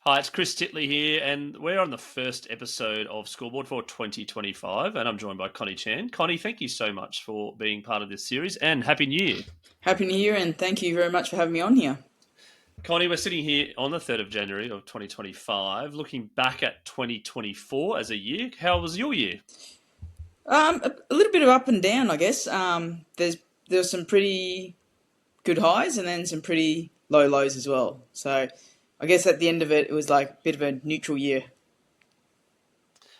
Hi, it's Chris Titley here, and we're on the first episode of Scoreboard for 2025, and I'm joined by Connie Chan. Connie, thank you so much for being part of this series, and Happy New Year. Happy New Year, and thank you very much for having me on here. Connie, we're sitting here on the 3rd of January of 2025, looking back at 2024 as a year. How was your year? A little bit of up and down, I guess. There's some pretty good highs and then some pretty low lows as well. So I guess at the end of it, it was like a bit of a neutral year.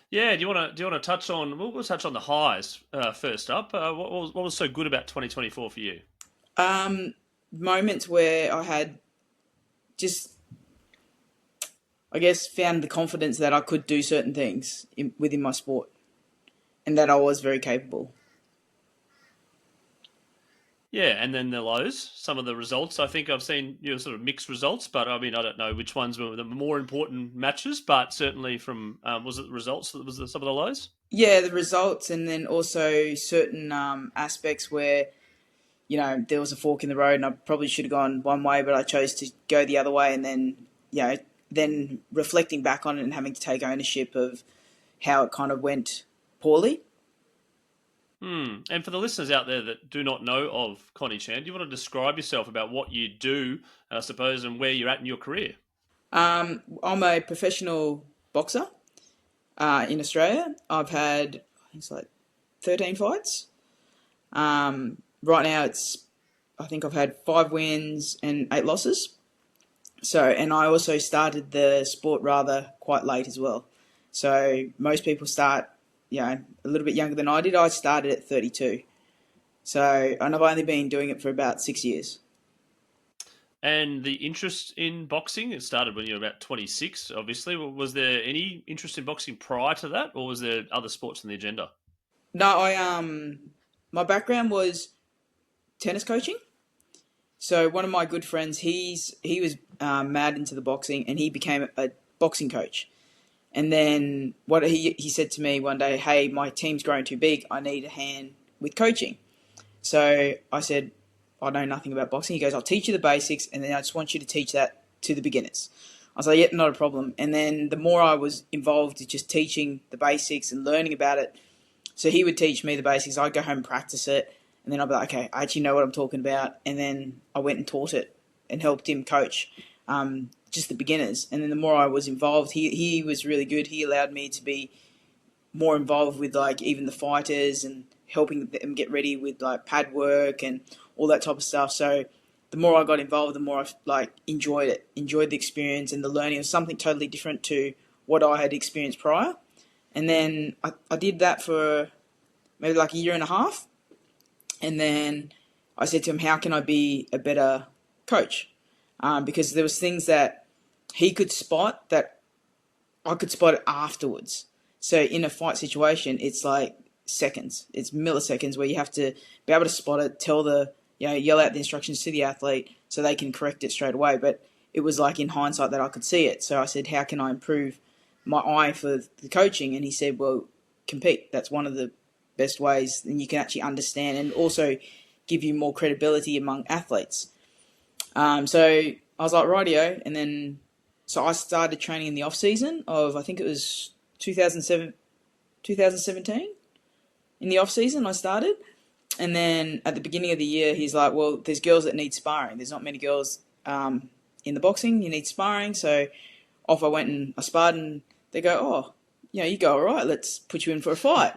Yeah, do you want to touch on? We'll touch on the highs first up. What was so good about 2024 for you? Moments where I had just, I guess, found the confidence that I could do certain things within my sport and that I was very capable. Yeah, and then the lows, some of the results. I think I've seen sort of mixed results, but I mean, I don't know which ones were the more important matches, but certainly from, was it the results that was some of the lows? Yeah, the results, and then also certain aspects where there was a fork in the road, and I probably should have gone one way, but I chose to go the other way, and then reflecting back on it and having to take ownership of how it kind of went poorly. And for the listeners out there that do not know of Connie Chan, do you want to describe yourself about what you do, I suppose, and where you're at in your career? I'm a professional boxer in Australia. I've had, I think it's like 13 fights. Right now, I think I've had 5 wins and 8 losses. So, and I also started the sport rather quite late as well. So most people start, a little bit younger than I did. I started at 32. So, and I've only been doing it for about 6 years. And the interest in boxing, it started when you were about 26, obviously. Was there any interest in boxing prior to that, or was there other sports on the agenda? No, my background was tennis coaching. So one of my good friends, he was mad into the boxing, and he became a boxing coach. And then what he said to me one day, hey, my team's growing too big. I need a hand with coaching. So I said, I know nothing about boxing. He goes, I'll teach you the basics, and then I just want you to teach that to the beginners. I was like, yep, not a problem. And then the more I was involved in just teaching the basics and learning about it, so he would teach me the basics. I'd go home and practice it, and then I'd be like, okay, I actually know what I'm talking about. And then I went and taught it and helped him coach just the beginners. And then the more I was involved, he was really good. He allowed me to be more involved with like even the fighters and helping them get ready with like pad work and all that type of stuff. So the more I got involved, the more I enjoyed it, enjoyed the experience and the learning of something totally different to what I had experienced prior. And then I did that for maybe like a year and a half. And then I said to him, how can I be a better coach? Because there was things that he could spot that I could spot it afterwards. So in a fight situation, it's like seconds. It's milliseconds where you have to be able to spot it, yell out the instructions to the athlete so they can correct it straight away. But it was like in hindsight that I could see it. So I said, how can I improve my eye for the coaching? And he said, well, compete. That's one of the best ways. And you can actually understand and also give you more credibility among athletes. So I was like, rightio. And then, so I started training in the off season of, I think it was 2017. In the off season, I started. And then at the beginning of the year, he's like, well, there's girls that need sparring. There's not many girls in the boxing. You need sparring. So off I went and I sparred, and they go, oh, you go all right. Let's put you in for a fight.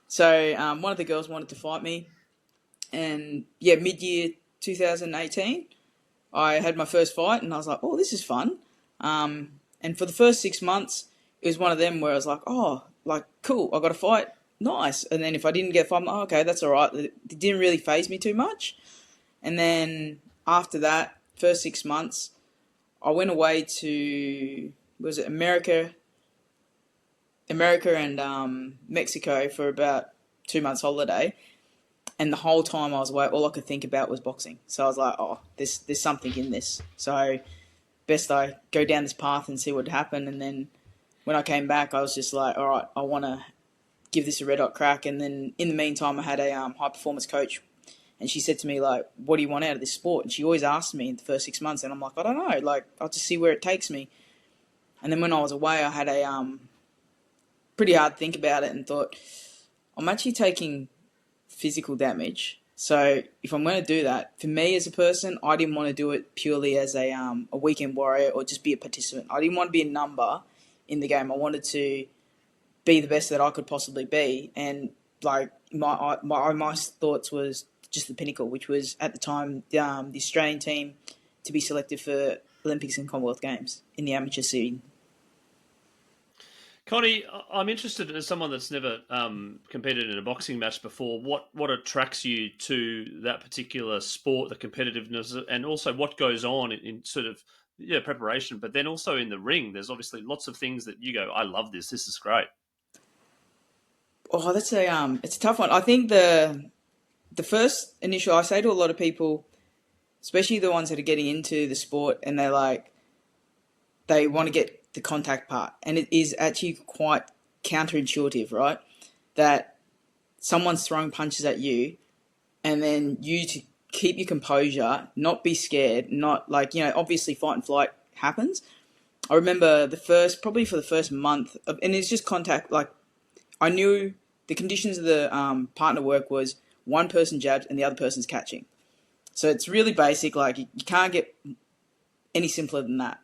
So one of the girls wanted to fight me. And mid-year 2018, I had my first fight, and I was like, oh, this is fun. And for the first 6 months, it was one of them where I was like, oh, like, cool, I got a fight. Nice. And then if I didn't get a fight, I'm like, oh, okay, that's all right. It didn't really faze me too much. And then after that, first 6 months, I went away to, was it America and Mexico for about 2 months holiday. And the whole time I was away, all I could think about was boxing. So I was like, oh, there's something in this. So best I go down this path and see what happened. And then when I came back, I was just like, all right, I want to give this a red hot crack. And then in the meantime, I had a high performance coach, and she said to me, like, what do you want out of this sport? And she always asked me in the first 6 months, and I'm like, I don't know, like, I'll just see where it takes me. And then when I was away, I had a pretty hard think about it and thought, I'm actually taking physical damage. So if I'm going to do that, for me as a person, I didn't want to do it purely as a weekend warrior or just be a participant. I didn't want to be a number in the game. I wanted to be the best that I could possibly be. And like my thoughts was just the pinnacle, which was at the time the Australian team to be selected for Olympics and Commonwealth Games in the amateur scene. Connie, I'm interested as someone that's never competed in a boxing match before. What attracts you to that particular sport, the competitiveness, and also what goes on in sort of preparation, but then also in the ring. There's obviously lots of things that you go, I love this. This is great. Oh, that's it's a tough one. I think the first initial, I say to a lot of people, especially the ones that are getting into the sport, and they want to get the contact part, and it is actually quite counterintuitive, right? That someone's throwing punches at you, and then you to keep your composure, not be scared, not like, obviously fight and flight happens. I remember probably for the first month, and it's just contact. Like I knew the conditions of the partner work was one person jabs and the other person's catching. So it's really basic. Like you can't get any simpler than that.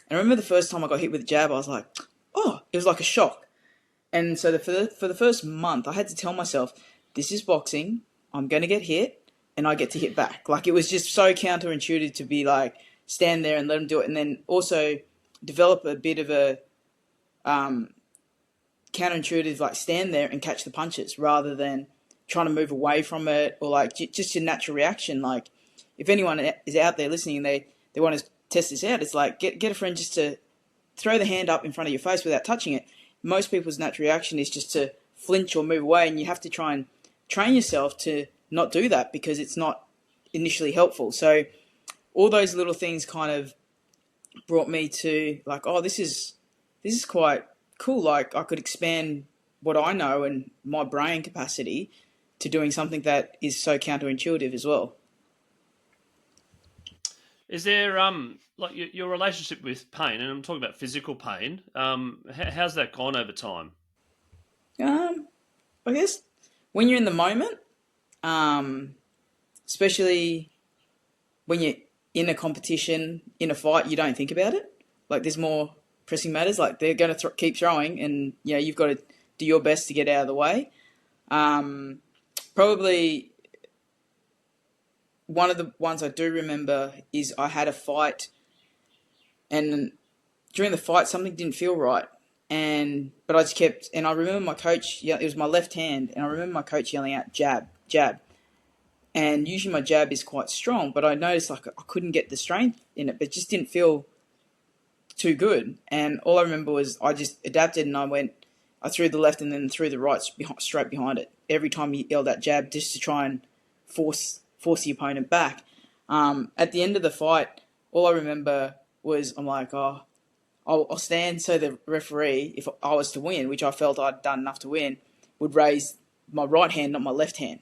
And I remember the first time I got hit with a jab, I was like, oh, it was like a shock. And so for the first month, I had to tell myself, this is boxing. I'm going to get hit and I get to hit back. Like it was just so counterintuitive to be like, stand there and let them do it. And then also develop a bit of a counterintuitive, like stand there and catch the punches rather than trying to move away from it or like just your natural reaction. Like if anyone is out there listening and they want to test this out, it's like get a friend just to throw the hand up in front of your face without touching it. Most people's natural reaction is just to flinch or move away, and you have to try and train yourself to not do that because it's not initially helpful. So all those little things kind of brought me to like, oh, this is quite cool. Like I could expand what I know and my brain capacity to doing something that is so counterintuitive as well. Is there like your relationship with pain, and I'm talking about physical pain? How's that gone over time? I guess when you're in the moment, especially when you're in a competition, in a fight, you don't think about it. Like there's more pressing matters. Like they're going to keep throwing, and you've got to do your best to get out of the way. Probably one of the ones I do remember is I had a fight, and during the fight something didn't feel right, but I just kept. And I remember my coach. Yeah, it was my left hand, and I remember my coach yelling out jab, jab. And usually my jab is quite strong, but I noticed like I couldn't get the strength in it, but it just didn't feel too good. And all I remember was I just adapted and I threw the left and then threw the right straight behind it. Every time he yelled that jab, just to try and force the opponent back. At the end of the fight, all I remember was I'm like, oh, I'll stand so the referee, if I was to win, which I felt I'd done enough to win, would raise my right hand, not my left hand,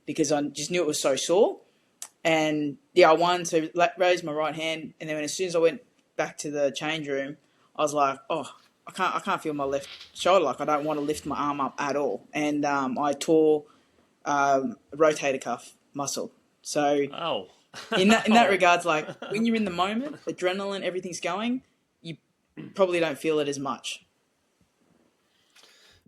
because I just knew it was so sore. And I won, so raised my right hand, and then as soon as I went back to the change room, I was like, oh, I can't feel my left shoulder. Like I don't want to lift my arm up at all. And I tore a rotator cuff muscle. So in that regards, like when you're in the moment, adrenaline, everything's going, you probably don't feel it as much.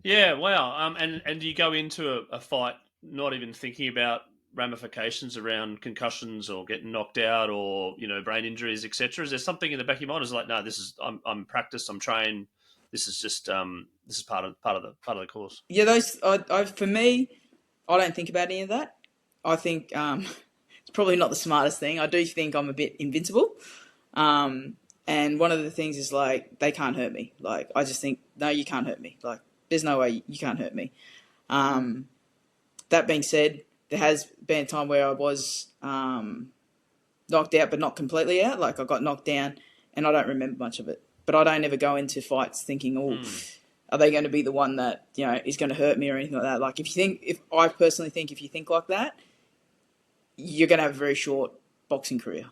Yeah, wow. And do you go into a fight not even thinking about ramifications around concussions or getting knocked out or brain injuries, etc.? Is there something in the back of your mind? Is it like, no, this is I'm practiced, I'm trained. This is just this is part of the course. Yeah, those for me, I don't think about any of that. I think it's probably not the smartest thing. I do think I'm a bit invincible. And one of the things is like they can't hurt me. Like I just think, no, you can't hurt me. Like there's no way you can't hurt me. That being said, there has been a time where I was knocked out, but not completely out. Like I got knocked down, and I don't remember much of it. But I don't ever go into fights thinking, are they going to be the one that is going to hurt me or anything like that? Like I personally think if you think like that, you're going to have a very short boxing career.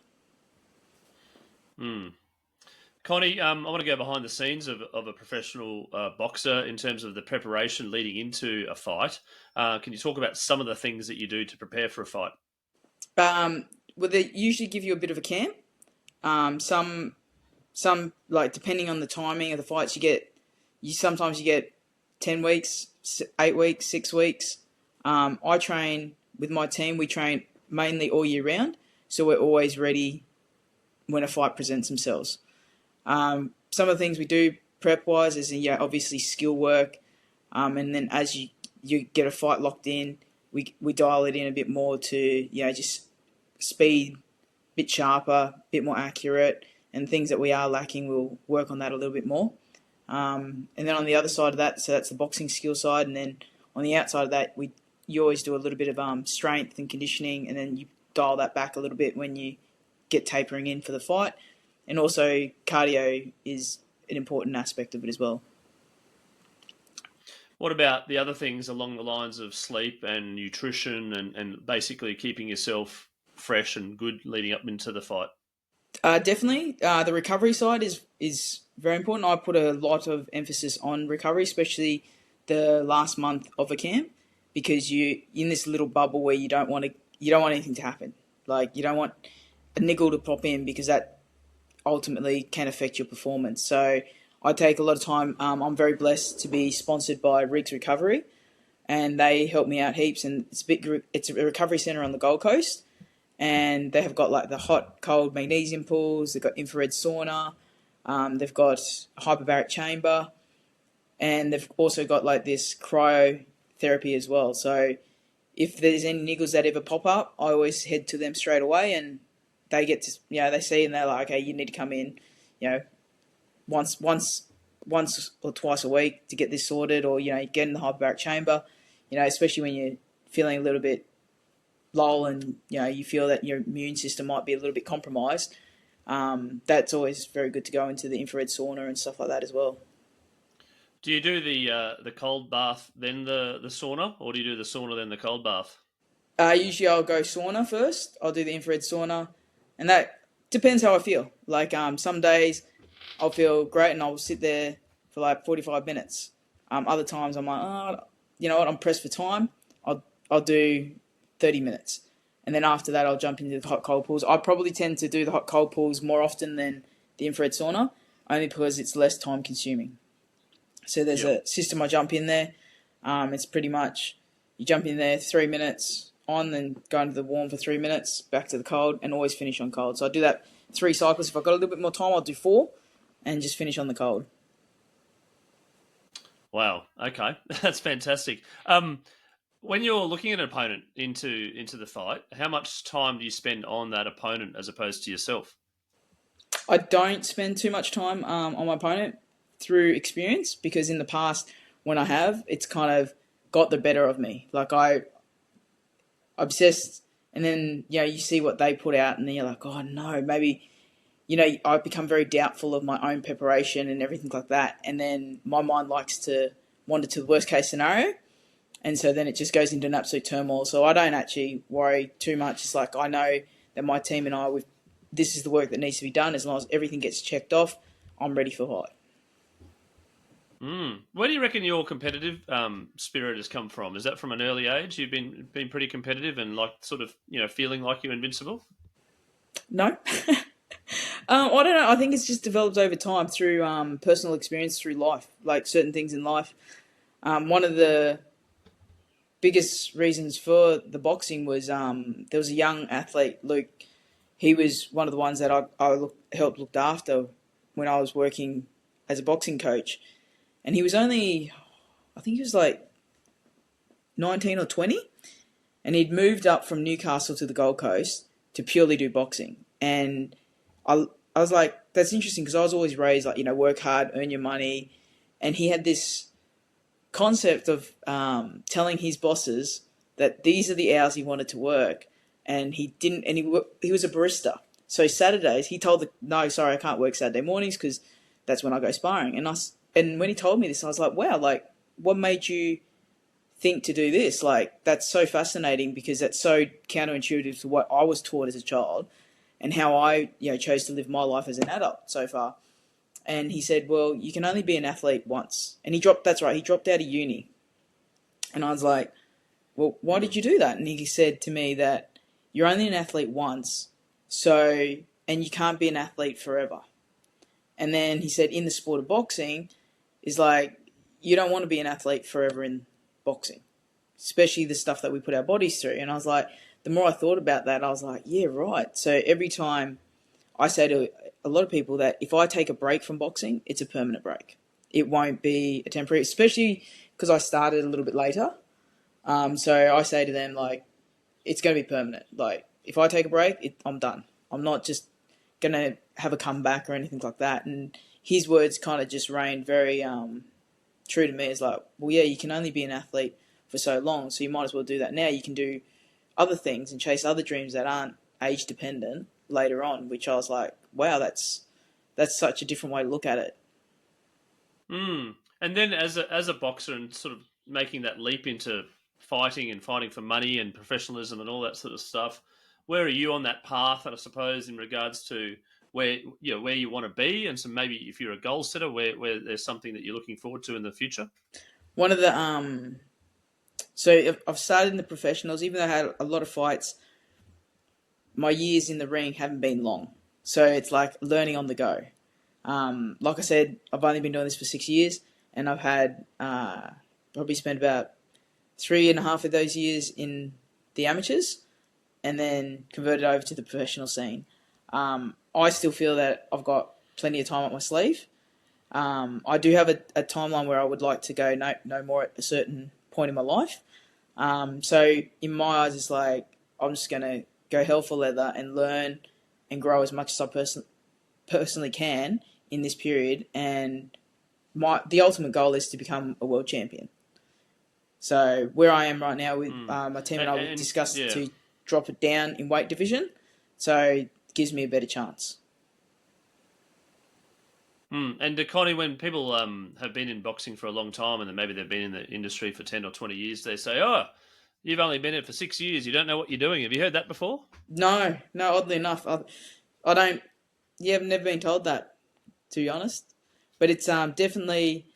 Connie, I want to go behind the scenes of a professional boxer in terms of the preparation leading into a fight. Can you talk about some of the things that you do to prepare for a fight? Um, well, they usually give you a bit of a camp. Some like depending on the timing of the fights, sometimes you get 10 weeks, 8 weeks, 6 weeks. I train with my team. We train mainly all year round, so we're always ready when a fight presents themselves. Some of the things we do prep wise is obviously skill work, and then as you get a fight locked in, we dial it in a bit more to just speed, a bit sharper, a bit more accurate, and things that we are lacking, we'll work on that a little bit more. And then on the other side of that, so that's the boxing skill side, and then on the outside of that, you always do a little bit of strength and conditioning, and then you dial that back a little bit when you get tapering in for the fight. And also cardio is an important aspect of it as well. What about the other things along the lines of sleep and nutrition and basically keeping yourself fresh and good leading up into the fight? Definitely, the recovery side is very important. I put a lot of emphasis on recovery, especially the last month of a camp, because you in this little bubble where you don't want anything to happen. Like you don't want a niggle to pop in because that ultimately can affect your performance. So I take a lot of time. I'm very blessed to be sponsored by Riggs Recovery, and they help me out heaps. And it's a recovery center on the Gold Coast, and they have got like the hot, cold magnesium pools. They've got infrared sauna. They've got a hyperbaric chamber, and they've also got like this cryotherapy as well. So if there's any niggles that ever pop up, I always head to them straight away, and they get to they see and they're like, okay, you need to come in, once or twice a week to get this sorted, or get in the hyperbaric chamber, especially when you're feeling a little bit low and you feel that your immune system might be a little bit compromised. That's always very good to go into the infrared sauna and stuff like that as well. Do you do the cold bath then the sauna, or do you do the sauna then the cold bath? Usually I'll go sauna first. I'll do the infrared sauna, and that depends how I feel. Like some days I'll feel great and I'll sit there for like 45 minutes. Other times I'm like, oh, you know what, I'm pressed for time. I'll do 30 minutes. And then after that I'll jump into the hot cold pools. I probably tend to do the hot cold pools more often than the infrared sauna, only because it's less time consuming. So there's a system I jump in there. It's pretty much you jump in there 3 minutes on, then go into the warm for 3 minutes, back to the cold, and always finish on cold. So I do that 3 cycles. If I've got a little bit more time, I'll do 4 and just finish on the cold. Wow. Okay, that's fantastic. When you're looking at an opponent into the fight, how much time do you spend on that opponent as opposed to yourself? I don't spend too much time on my opponent through experience, because in the past when I have, it's kind of got the better of me. Like I obsessed, and then you see what they put out, and then you're like, oh no, maybe I become very doubtful of my own preparation and everything like that, and then my mind likes to wander to the worst case scenario, and so then it just goes into an absolute turmoil. So I don't actually worry too much. It's like I know that my team and this is the work that needs to be done. As long as everything gets checked off, I'm ready for fight. Where do you reckon your competitive spirit has come from? Is that from an early age? You've been pretty competitive and like sort of feeling like you're invincible? No. I don't know. I think it's just developed over time through personal experience, through life, like certain things in life. One of the biggest reasons for the boxing was there was a young athlete, Luke. He was one of the ones that I helped looked after when I was working as a boxing coach. And he was only, I think he was like 19 or 20. And he'd moved up from Newcastle to the Gold Coast to purely do boxing. And I was like, that's interesting, because I was always raised like, work hard, earn your money. And he had this concept of telling his bosses that these are the hours he wanted to work. And he didn't, and he was a barista. So Saturdays, he told no, sorry, I can't work Saturday mornings because that's when I go sparring. And when he told me this, I was like, wow, like, what made you think to do this? Like, that's so fascinating, because that's so counterintuitive to what I was taught as a child and how I, chose to live my life as an adult so far. And he said, well, you can only be an athlete once. And he dropped, that's right, he dropped out of uni. And I was like, well, why did you do that? And he said to me that you're only an athlete once, so, and you can't be an athlete forever. And then he said, in the sport of boxing, is like, you don't want to be an athlete forever in boxing, especially the stuff that we put our bodies through. And I was like, the more I thought about that, I was like, yeah, right. So every time I say to a lot of people that if I take a break from boxing, it's a permanent break. It won't be a temporary, especially because I started a little bit later. So I say to them, like, it's going to be permanent. Like, if I take a break, I'm done. I'm not just going to have a comeback or anything like that. And his words kind of just reigned very true to me. It's like, well, yeah, you can only be an athlete for so long, so you might as well do that now. You can do other things and chase other dreams that aren't age dependent later on, which I was like, wow, that's such a different way to look at it. And then as a boxer and sort of making that leap into fighting and fighting for money and professionalism and all that sort of stuff, where are you on that path? And I suppose in regards to where you want to be, and so maybe if you're a goal setter, where there's something that you're looking forward to in the future. One of the so I've started in the professionals, even though I had a lot of fights. My years in the ring haven't been long, so it's like learning on the go. Like I said, I've only been doing this for 6 years, and I've had probably spent about 3.5 of those years in the amateurs, and then converted over to the professional scene. I still feel that I've got plenty of time up my sleeve. I do have a timeline where I would like to go no more at a certain point in my life. So in my eyes, it's like I'm just going to go hell for leather and learn and grow as much as I personally can in this period. And the ultimate goal is to become a world champion. So where I am right now with my team and I would discuss to drop it down in weight division. So it gives me a better chance. And Connie, when people have been in boxing for a long time and then maybe they've been in the industry for 10 or 20 years, they say, oh, you've only been in it for 6 years. You don't know what you're doing. Have you heard that before? No, oddly enough. I don't, I've never been told that, to be honest. But it's definitely,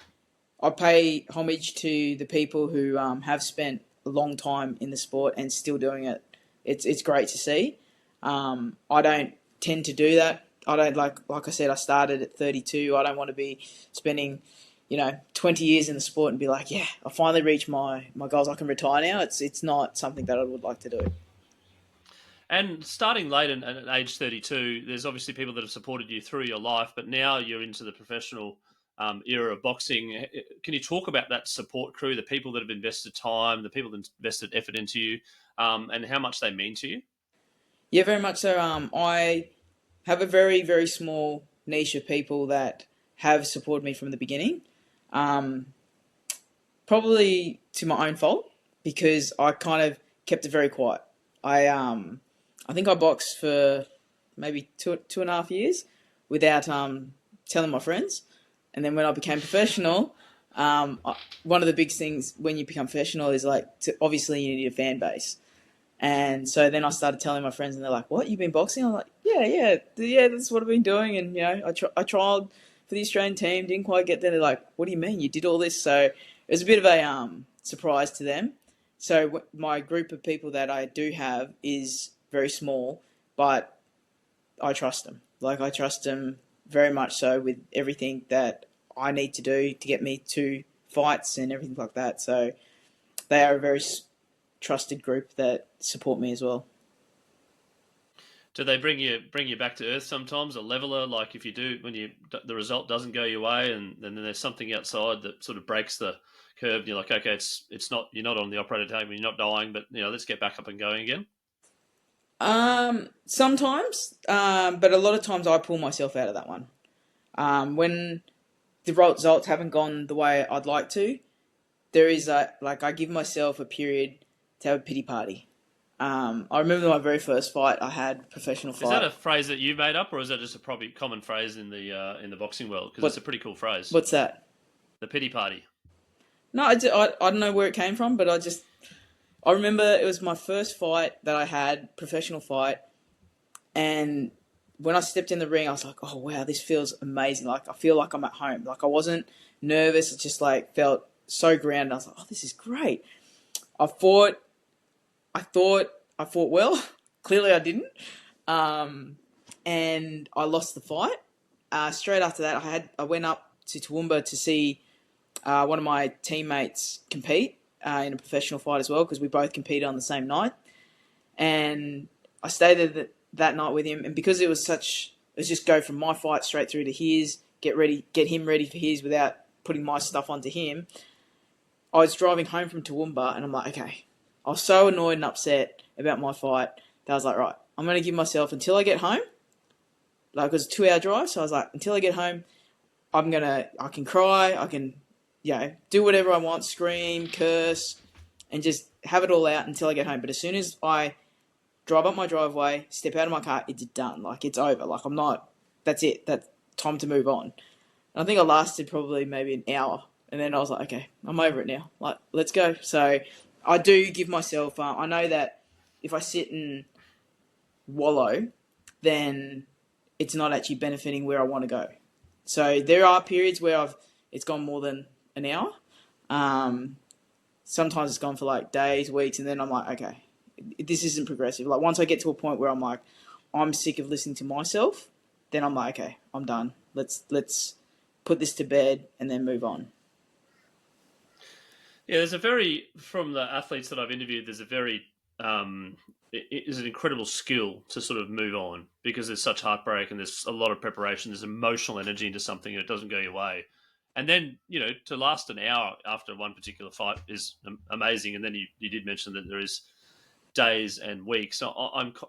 I pay homage to the people who have spent a long time in the sport and still doing it. It's great to see. I don't tend to do that. I don't like I said, I started at 32. I don't want to be spending, 20 years in the sport and be like, yeah, I finally reached my goals. I can retire now. It's not something that I would like to do. And starting late and at age 32, there's obviously people that have supported you through your life, but now you're into the professional era of boxing. Can you talk about that support crew, the people that have invested time, the people that have invested effort into you, and how much they mean to you? Yeah, very much so. I have a very, very small niche of people that have supported me from the beginning. Probably to my own fault, because I kind of kept it very quiet. I think I boxed for maybe 2.5 years without telling my friends. And then when I became professional, one of the big things when you become professional is obviously you need a fan base. And so then I started telling my friends, and they're like, "What? You've been boxing?" I'm like, "Yeah, that's what I've been doing." And I tried for the Australian team, didn't quite get there. They're like, "What do you mean you did all this?" So it was a bit of a surprise to them. So my group of people that I do have is very small, but I trust them. I trust them very much so with everything that I need to do to get me to fights and everything like that. So they are a very trusted group that support me as well. Do they bring you back to earth sometimes, a leveler? Like if you do, when the result doesn't go your way, and then there's something outside that sort of breaks the curve, and you're like, okay, it's not, you're not on the operating table, you're not dying, but let's get back up and going again. Sometimes, but a lot of times I pull myself out of that one. When the results haven't gone the way I'd like to, there is I give myself a period to have a pity party. I remember my very first fight I had, professional fight. Is that a phrase that you made up, or is that just a probably common phrase in the boxing world? Because it's a pretty cool phrase. What's that? The pity party. No, I don't know where it came from, but I remember it was my first fight that I had, professional fight, and when I stepped in the ring, I was like, oh wow, this feels amazing. Like I feel like I'm at home. Like I wasn't nervous. It just like felt so grounded. I was like, oh, this is great. I fought. I thought I fought well. Clearly, I didn't. And I lost the fight. Straight after that, I went up to Toowoomba to see one of my teammates compete in a professional fight as well, because we both competed on the same night. And I stayed there that night with him, and because it was just go from my fight straight through to his, get him ready for his without putting my stuff onto him. I was driving home from Toowoomba, and I'm like, okay. I was so annoyed and upset about my fight that I was like, right, I'm going to give myself until I get home. Like, it was a 2-hour drive, so I was like, until I get home, I can cry, I can, do whatever I want, scream, curse, and just have it all out until I get home. But as soon as I drive up my driveway, step out of my car, it's done. Like, it's over. Like, that's it. That's time to move on. And I think I lasted probably maybe an hour. And then I was like, okay, I'm over it now. Like, let's go. So I do give myself, I know that if I sit and wallow, then it's not actually benefiting where I want to go. So there are periods where it's gone more than an hour. Sometimes it's gone for like days, weeks, and then I'm like, okay, this isn't progressive. Like once I get to a point where I'm like, I'm sick of listening to myself, then I'm like, okay, I'm done. Let's put this to bed and then move on. Yeah, from the athletes that I've interviewed, there's a very, it is an incredible skill to sort of move on, because there's such heartbreak and there's a lot of preparation, there's emotional energy into something and it doesn't go your way. And then, to last an hour after one particular fight is amazing. And then you did mention that there is days and weeks. So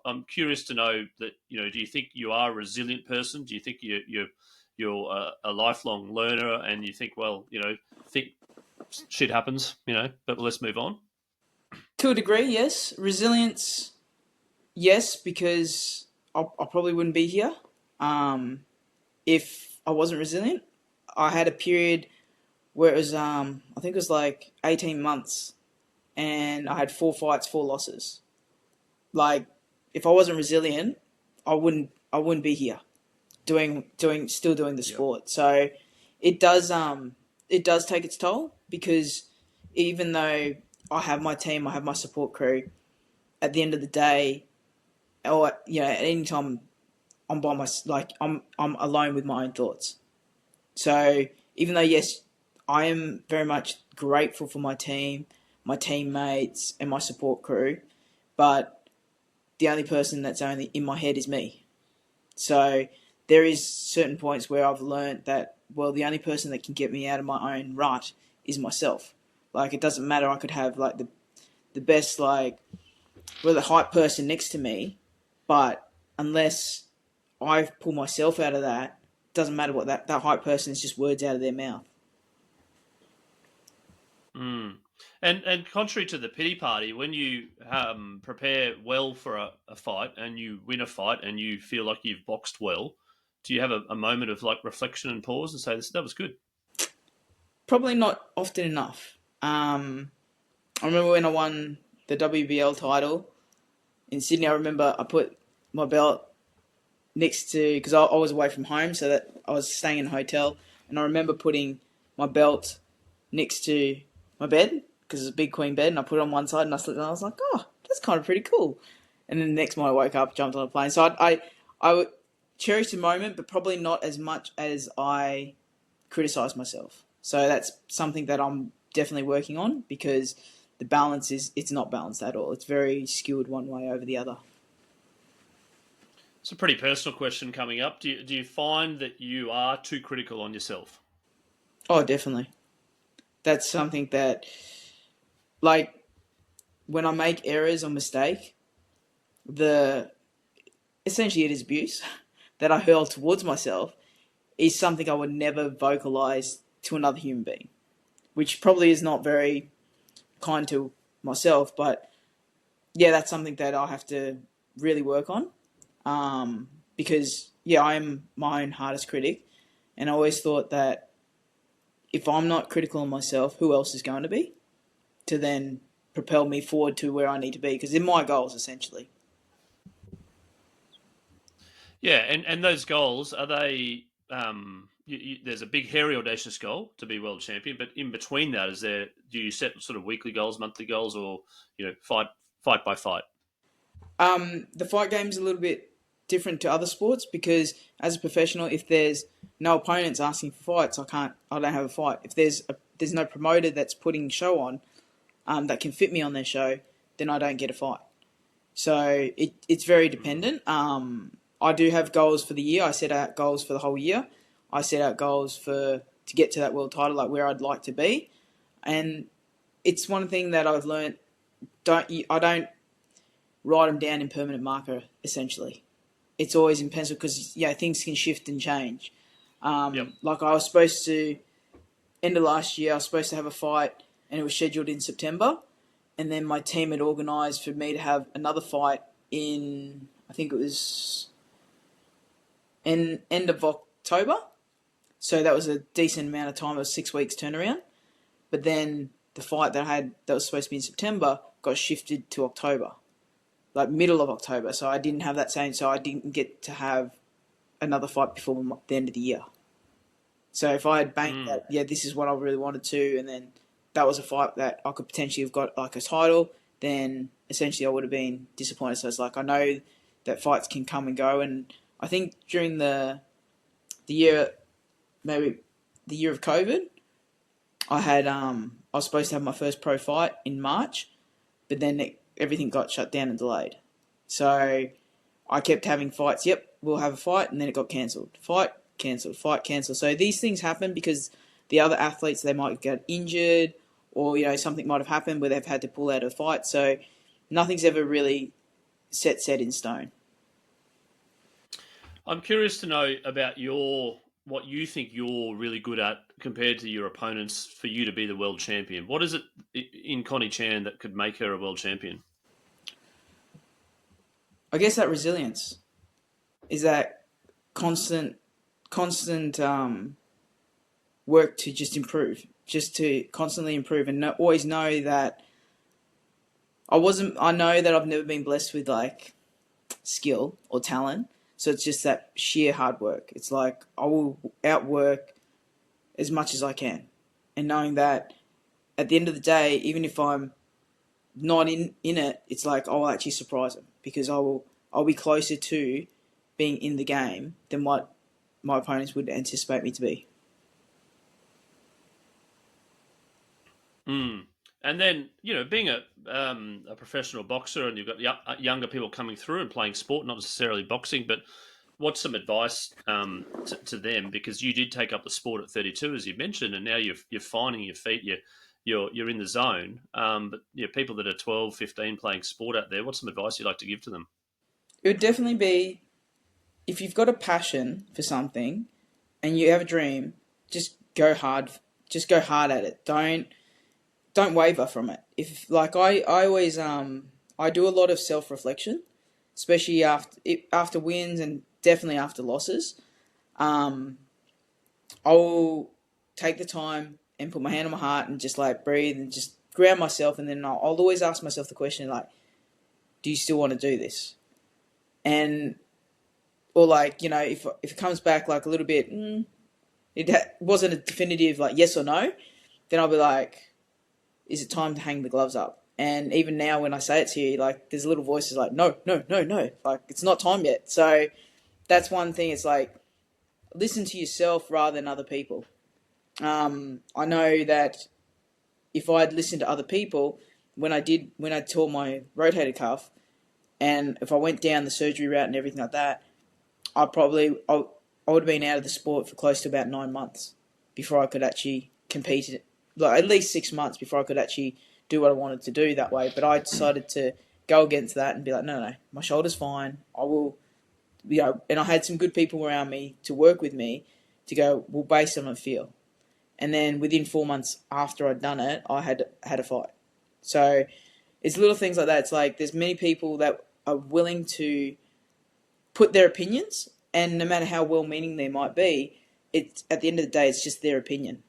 I'm curious to know that, do you think you are a resilient person? Do you think you're a lifelong learner, and you think, well, think shit happens, but let's move on? To a degree, yes. Resilience, yes, because I probably wouldn't be here if I wasn't resilient. I had a period where it was, I think it was like 18 months, and I had 4 fights, 4 losses. Like, if I wasn't resilient, I wouldn't be here still doing the sport. Yep. So it does take its toll, because even though I have my team, I have my support crew, at the end of the day, or at any time, I'm alone with my own thoughts. So even though, yes, I am very much grateful for my team, my teammates, and my support crew, but the only person that's only in my head is me. So there is certain points where I've learned that, well, the only person that can get me out of my own rut is myself. Like, it doesn't matter. I could have like the best, like, the hype person next to me, but unless I pull myself out of that, doesn't matter what that hype person is, just words out of their mouth. And contrary to the pity party, when you prepare well for a fight and you win a fight and you feel like you've boxed well, do you have a moment of like reflection and pause and say, that was good? Probably not often enough. I remember when I won the WBL title in Sydney, I remember I put my belt next to, because I was away from home, so that I was staying in a hotel, and I remember putting my belt next to my bed, because it's a big queen bed, and I put it on one side and I slept, and I was like, oh, that's kind of pretty cool. And then the next morning I woke up, jumped on a plane. So I would cherish the moment, but probably not as much as I criticize myself. So that's something that I'm definitely working on, because the balance it's not balanced at all. It's very skewed one way over the other. It's a pretty personal question coming up. Do you find that you are too critical on yourself? Oh, definitely. That's something that, like, when I make errors or mistake, essentially it is abuse that I hurl towards myself is something I would never vocalize to another human being, which probably is not very kind to myself, but yeah, that's something that I'll have to really work on. Because I am my own hardest critic, and I always thought that if I'm not critical of myself, who else is going to be to then propel me forward to where I need to be? Because they're my goals, essentially. Yeah, and those goals, are they? There's a big, hairy, audacious goal to be world champion, but in between that, do you set sort of weekly goals, monthly goals, or fight by fight? The fight game's a little bit different to other sports because as a professional, if there's no opponents asking for fights, I don't have a fight. If there's no promoter that's putting show on, that can fit me on their show, then I don't get a fight. So it's very dependent. I do have goals for the year. I set out goals for the whole year. I set out goals to get to that world title, like where I'd like to be. And it's one thing that I've learned. I don't write them down in permanent marker. Essentially, it's always in pencil because things can shift and change. Yep. Like I was supposed to end of last year. I was supposed to have a fight, and it was scheduled in September. And then my team had organised for me to have another fight in, I think it was in end of October. So that was a decent amount of time. It was 6 weeks turnaround. But then the fight that I had that was supposed to be in September got shifted to October, like middle of October. So I didn't have that same. So I didn't get to have another fight before the end of the year. So if I had banked that, this is what I really wanted to, and then that was a fight that I could potentially have got like a title, then essentially I would have been disappointed. So it's like I know that fights can come and go, and I think during the year, maybe the year of COVID, I was supposed to have my first pro fight in March, but then everything got shut down and delayed. So I kept having fights. Yep, we'll have a fight, and then it got cancelled. Fight cancelled. Fight cancelled. So these things happen because the other athletes, they might get injured, or something might have happened where they've had to pull out of a fight. So nothing's ever really set in stone. I'm curious to know about what you think you're really good at compared to your opponents for you to be the world champion. What is it in Connie Chan that could make her a world champion? I guess that resilience is that constant work to just improve, just to constantly improve, and always know that I know that I've never been blessed with like skill or talent. So it's just that sheer hard work. It's like I will outwork as much as I can. And knowing that at the end of the day, even if I'm not in it, it's like I'll actually surprise them because I'll be closer to being in the game than what my opponents would anticipate me to be. And then, being a professional boxer, and you've got younger people coming through and playing sport, not necessarily boxing, but what's some advice to them? Because you did take up the sport at 32, as you mentioned, and now you're finding your feet, you're in the zone. But people that are 12, 15 playing sport out there, what's some advice you'd like to give to them? It would definitely be, if you've got a passion for something and you have a dream, just go hard. Just go hard at it. Don't waver from it. If like I always I do a lot of self-reflection, especially after wins and definitely after losses. I'll take the time and put my hand on my heart and just like breathe and just ground myself, and then I'll always ask myself the question like, do you still want to do this? And or like if it comes back like a little bit, it wasn't a definitive like yes or no, then I'll be like, is it time to hang the gloves up? And even now when I say it to you, like there's little voices like, no, like it's not time yet. So that's one thing. It's like, listen to yourself rather than other people. I know that if I'd listened to other people, when I tore my rotator cuff, and if I went down the surgery route and everything like that, I would have been out of the sport for close to about 9 months before I could actually compete. Like at least 6 months before I could actually do what I wanted to do that way. But I decided to go against that and be like, no, my shoulder's fine. I will, and I had some good people around me to work with me to go, well, based on a feel. And then within 4 months after I'd done it, I had a fight. So it's little things like that. It's like there's many people that are willing to put their opinions, and no matter how well-meaning they might be, it's at the end of the day, it's just their opinion.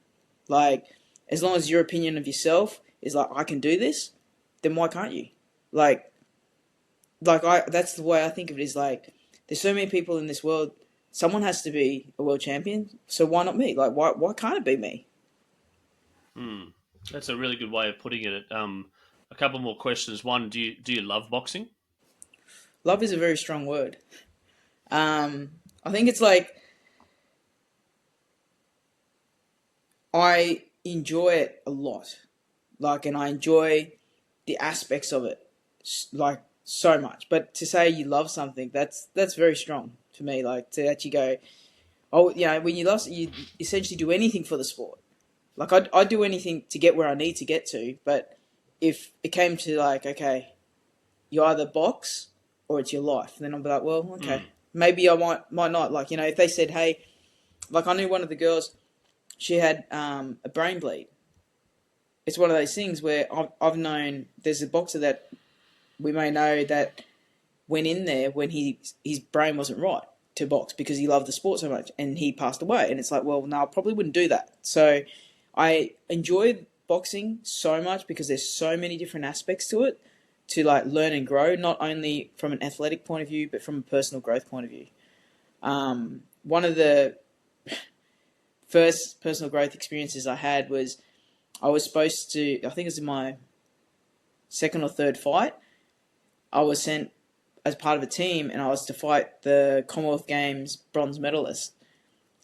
Like, as long as your opinion of yourself is like, I can do this, then why can't you? That's the way I think of it, is like, there's so many people in this world. Someone has to be a world champion, so why not me? Like, why can't it be me? That's a really good way of putting it. A couple more questions. One, do you love boxing? Love is a very strong word. I think it's like I enjoy it a lot, like, and I enjoy the aspects of it, like so much. But to say you love something, that's very strong for me. Like to actually go, oh yeah, when you love, you essentially do anything for the sport. Like I do anything to get where I need to get to. But if it came to like, okay, you either box or it's your life, then I'll be like, well, okay, maybe I might not. Like if they said, hey, like I knew one of the girls, she had a brain bleed. It's one of those things where I've known there's a boxer that we may know that went in there when his brain wasn't right to box because he loved the sport so much and he passed away. And it's like, well, no, I probably wouldn't do that. So I enjoy boxing so much because there's so many different aspects to it to like learn and grow, not only from an athletic point of view, but from a personal growth point of view. One of the first personal growth experiences I had was I was supposed to, I think it was in my second or third fight, I was sent as part of a team and I was to fight the Commonwealth Games bronze medalist.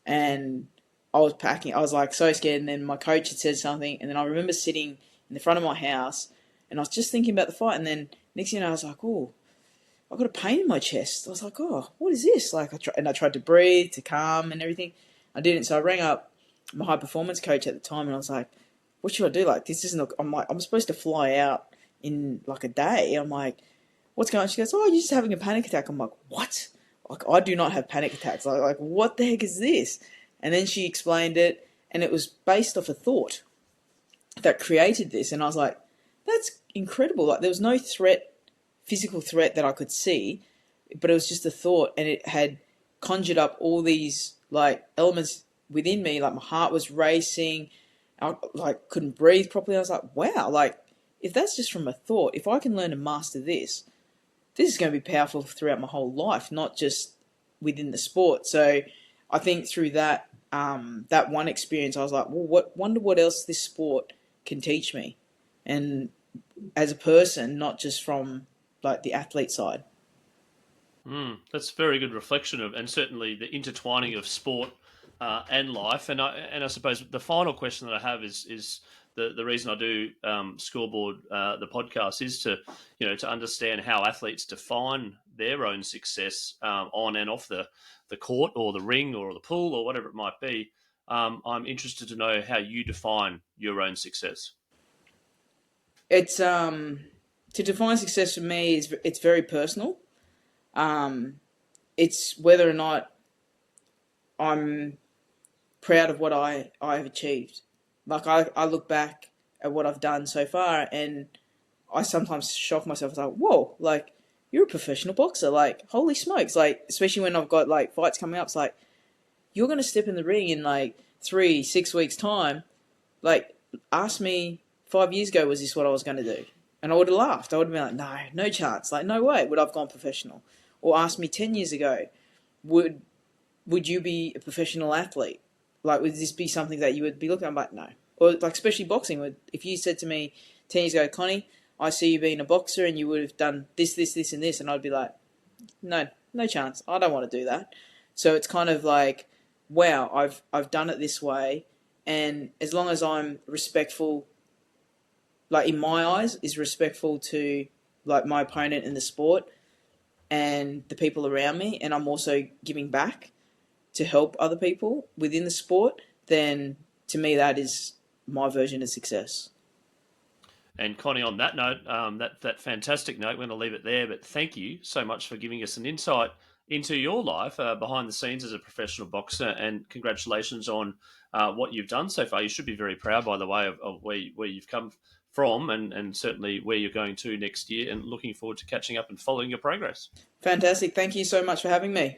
And I was packing, I was like so scared. And then my coach had said something. And then I remember sitting in the front of my house and I was just thinking about the fight. And then next thing you know, I was like, oh, I got a pain in my chest. I was like, oh, what is this? Like, I tried to breathe, to calm and everything. I didn't. So I rang up my high performance coach at the time and I was like, what should I do? Like, this isn't, I'm supposed to fly out in like a day. I'm like, what's going on? She goes, oh, you're just having a panic attack. I'm like, what? Like, I do not have panic attacks. Like, what the heck is this? And then she explained it, and it was based off a thought that created this. And I was like, that's incredible. Like, there was no threat, physical threat that I could see, but it was just a thought, and it had conjured up all these like elements within me. Like, my heart was racing. I like couldn't breathe properly. I was like, wow, like if that's just from a thought, if I can learn to master this is going to be powerful throughout my whole life, not just within the sport. So I think through that that one experience, I was like, well, wonder what else this sport can teach me, and as a person, not just from like the athlete side. That's a very good reflection of, and certainly the intertwining of sport and life. And I suppose the final question that I have is the reason I do Scoreboard the podcast is to to understand how athletes define their own success on and off the court or the ring or the pool or whatever it might be. I'm interested to know how you define your own success. It's to define success for me is it's very personal. It's whether or not I'm proud of what I have achieved. Like I look back at what I've done so far and I sometimes shock myself. It's like, whoa, like you're a professional boxer. Like, holy smokes. Like, especially when I've got like fights coming up, it's like, you're going to step in the ring in like 3-6 weeks time. Like, ask me 5 years ago, was this what I was going to do? And I would have laughed. I would have been like, no chance. Like, no way would I have gone professional. Or ask me 10 years ago, would you be a professional athlete? Like, would this be something that you would be looking at? I'm like, no. Or, like, especially boxing. If you said to me 10 years ago, Connie, I see you being a boxer and you would have done this, and this, and I'd be like, no chance. I don't want to do that. So it's kind of like, wow, I've done it this way. And as long as I'm respectful, like in my eyes, is respectful to like my opponent in the sport and the people around me, and I'm also giving back to help other people within the sport, then to me that is my version of success. And Connie, on that note, that fantastic note, we're going to leave it there. But thank you so much for giving us an insight into your life behind the scenes as a professional boxer, and congratulations on what you've done so far. You should be very proud, by the way, of where you've come from, and certainly where you're going to next year, and looking forward to catching up and following your progress. Fantastic. Thank you so much for having me.